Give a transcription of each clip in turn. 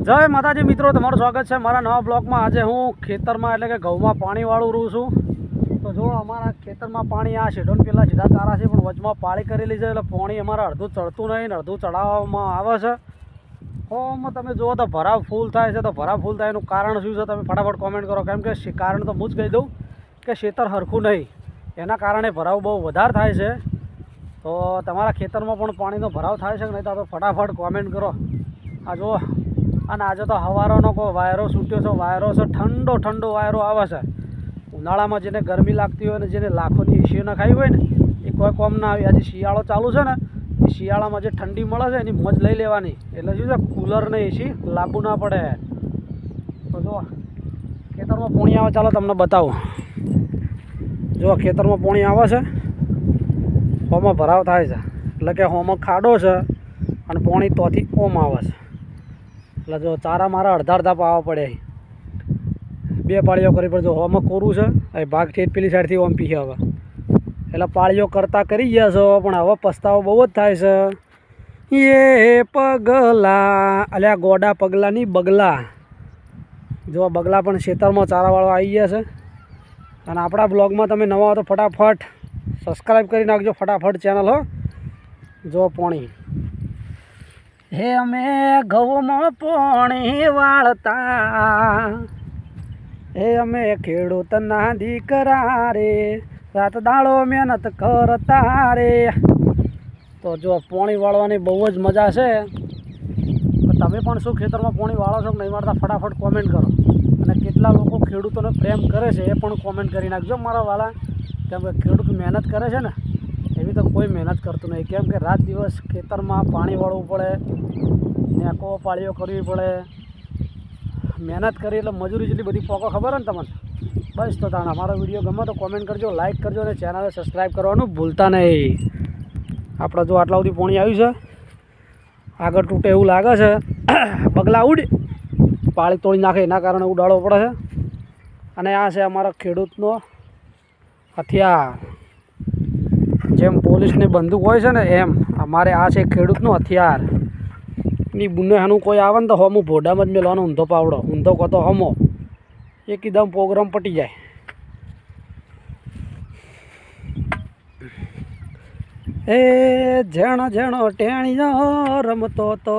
जय माताजी मित्रों, तमाરું स्वागत है मारा नवा ब्लॉग में। आज हूँ खेतर में एटले के घऊ में पानी वाळू रहूँ छूँ। तो जो अमरा खेतर में पानी आ शेडोन पेला सीधा तारा से पण वचमा पाळी करेली है, એટલે પાણી અમારા અડધું ચડતું નહીં ને અડધું ચડાવવામાં આવે છે। ઓમાં તમે જુઓ તો ભરાવ ફૂલ થાય છે। તો ભરાવ ફૂલ થાય એનું કારણ શું છે તમે ફટાફટ કોમેન્ટ કરો, કેમ કે કારણ તો હું જ કહી દઉં કે ખેતર હરખું નહીં, એના કારણે ભરાવ બહુ વધારે થાય છે। તો તમારા ખેતરમાં પણ પાણીનો ભરાવ થાય છે કે નહીં તો ફટાફટ કોમેન્ટ કરો। આ જુઓ, અને આજે તો હવારોનો કોઈ વાયરો છૂટ્યો છે, વાયરો છે ઠંડો ઠંડો વાયરો આવે છે। ઉનાળામાં જેને ગરમી લાગતી હોય ને જેને લાખોની એસી નખાઈ હોય ને એ કોઈ કોમ ના આવે। આજે શિયાળો ચાલુ છે ને, એ શિયાળામાં જે ઠંડી મળે છે એની મોજ લઈ લેવાની, એટલે શું છે કૂલર ને એસી લાગુ ના પડે। તો જો ખેતરમાં પાણી આવે, ચાલો તમને બતાવું। જો ખેતરમાં પાણી આવે છે, હોમાં ભરાવ થાય છે, એટલે કે હોમાં ખાડો છે અને પાણી તોથી ઓમ આવે છે। એટલે જો ચારા મારા અડધા અડધા પાવા પડે, બે પાળીઓ કરી પડે। જો હોમાં કોરું છે એ ભાગ ઠેઠ પેલી સાઈડથી ઓમ પીએ હવે, એટલે પાળીઓ કરતાં કરી ગયા છો પણ હવે પસ્તાવો બહુ જ થાય છે। એ પગલા અલ્યા ગોડા પગલાની બગલા, જો બગલા પણ ખેતરમાં ચારાવાળો આવી ગયા છે। અને આપણા બ્લોગમાં તમે નવા હો તો ફટાફટ સબસ્ક્રાઈબ કરી નાખજો, ફટાફટ ચેનલ હો। જો પાણી હે અમે ઘઉંમાં પાણી વાળતા, હે અમે ખેડૂતના દીકરા રે, રાત દાડો મહેનત કરતા રે। તો જો પાણી વાળવાની બહુ જ મજા છે। તમે પણ શું ખેતરમાં પાણી વાળો છો કે નહીં વાળતા ફટાફટ કોમેન્ટ કરો। અને કેટલા લોકો ખેડૂતોને પ્રેમ કરે છે એ પણ કોમેન્ટ કરી નાખજો મારા વાળા, કેમ કે ખેડૂત મહેનત કરે છે ને એવી તો કોઈ મહેનત કરતું નહીં, કેમ કે રાત દિવસ ખેતરમાં પાણી વાળવું પડે, નેકો પાળીઓ કરવી પડે, મહેનત કરી એટલે મજૂરી જેટલી બધી પોકો ખબર હોય ને તમને। બસ તો તાણ અમારો વિડીયો ગમે તો કોમેન્ટ કરજો, લાઇક કરજો અને ચેનલને સબસ્ક્રાઈબ કરવાનું ભૂલતા નહીં। આપણે જો આટલા સુધી પાણી આવ્યું છે, આગળ તૂટે એવું લાગે છે, બગલા ઉડ પાળી તોડી નાખે એના કારણે ઉડાડવો પડે છે। અને આ છે અમારા ખેડૂતનો હથિયાર, જેમ પોલીસની બંદૂક હોય છે ને એમ અમારે આ છે ખેડૂતનું હથિયાર। ની બુનેહાનું કોઈ આવે ને તો હમું ભોડામાં જ મેળવાનો ઊંધો પાવડો, ઊંધો કતો હમો એકદમ પ્રોગ્રામ પટી જાય। એ જેણો જેણો ટેણીઓ રમતો તો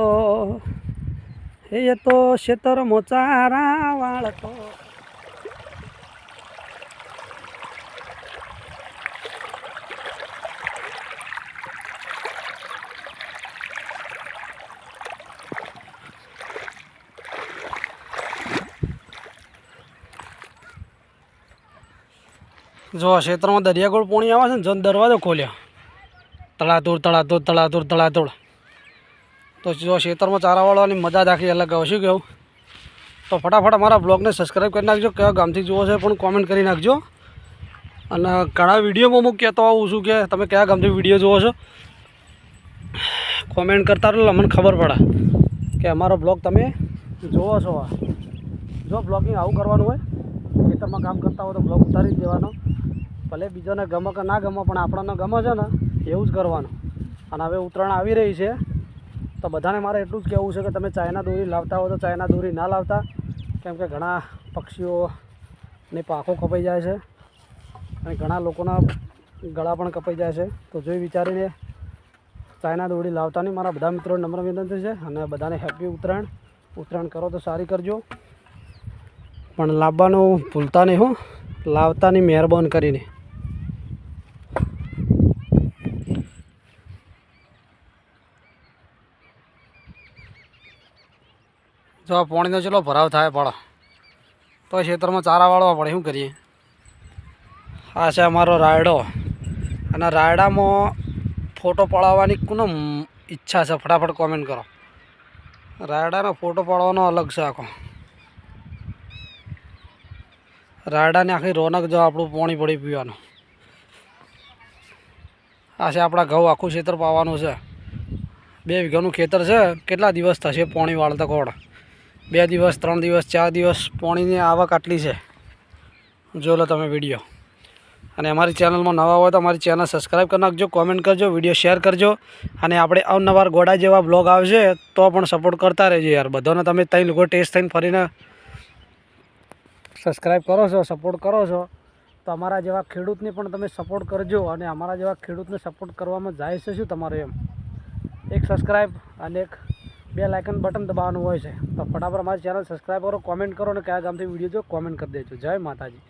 એ તો ખેતરમાં ચારા વાળતો। જો ક્ષેત્રમાં દરિયાગોળ પાણી આવે છે ને, જો દરવાજો ખોલ્યો તળાતુર તળાતુર તળાતુર તળાતુર। તો જો ક્ષેત્રમાં ચારા વાળવાની મજા જ આખી અલગ આવે। શું કહેવું? તો ફટાફટ અમારા બ્લોગને સબસ્ક્રાઈબ કરી નાખજો, કયા ગામથી જુઓ છે પણ કોમેન્ટ કરી નાખજો। અને ઘણા વિડીયોમાં હું કહેતો આવું છું કે તમે કયા ગામથી વિડીયો જુઓ છો, કોમેન્ટ કરતા રહો, અમને ખબર પડે કે અમારો બ્લોગ તમે જુઓ છો। જો બ્લોગિંગ આવું કરવાનું હોય, ખેતરમાં કામ કરતા હોય તો બ્લોગ ઉતારી જ દેવાનો, ભલે બીજોને ગમે કે ના ગમે પણ આપણને ગમે છે ને એવું જ કરવાનું। અને હવે ઉત્તરાયણ આવી રહી છે તો બધાને મારે એટલું જ કહેવું છે કે તમે ચાઇના દોરી લાવતા હો તો ચાઇના દોરી ના લાવતા, કેમ કે ઘણા પક્ષીઓની પાંખો કપાઈ જાય છે અને ઘણા લોકોના ગળા પણ કપાઈ જાય છે। તો જોઈ વિચારીને ચાઇના દોરી લાવતા નહીં, મારા બધા મિત્રોને નમ્ર વિનંતી છે। અને બધાને હેપી ઉત્તરાયણ। ઉત્તરાયણ કરો તો સારી કરજો, પણ લાવવાનું ભૂલતા નહીં હો, લાવતાની મહેરબાન કરીને। જો પાણીનો ચલો ભરાવ થાય પડે તો ખેતરમાં ચારા વાળવા પડે, શું કરીએ? આ છે અમારો રાયડો, અને રાયડામાં ફોટો પડાવવાની કોનો ઈચ્છા છે ફટાફટ કોમેન્ટ કરો। રાયડાનો ફોટો પાડવાનો અલગ છે આખો, રાયડાને આખી રોનક જો આપણું પાણી પડી પીવાનું। આ છે આપણા ઘઉં, આખું ખેતર પાવાનું છે, 2 વીઘાનું ખેતર છે। કેટલા દિવસ થશે પાણી વાળતા કોણ? 2 દિવસ 3 દિવસ 4 દિવસ પાણીની આવક આટલી છે, જો લો તમે વિડીયો। અને અમારી ચેનલમાં નવા હોય તો અમારી ચેનલ સબસ્ક્રાઈબ કરી નાખજો, કોમેન્ટ કરજો, વિડીયો શેર કરજો. અને આપણે અવનવાર ગોડા જેવા બ્લોગ આવશે તો પણ સપોર્ટ કરતા રહેજો યાર. બધાને તમે 3 લોકો ટેસ્ટ થઈને ફરીને સબસ્ક્રાઈબ કરો છો, સપોર્ટ કરો છો, તો અમારા જેવા ખેડૂતને પણ તમે સપોર્ટ કરજો. અને અમારા જેવા ખેડૂતને સપોર્ટ કરવામાં જાય છે શું તમારે એમ એક સબસ્ક્રાઈબ અને એક બેલ આઇકન બટન દબાવવાનું હોય છે. તો ફટાફટ અમારી ચેનલ સબસ્ક્રાઈબ કરો, કોમેન્ટ કરો અને કયા ગામથી વિડીયો જો કોમેન્ટ કરી દેજો. જય માતાજી.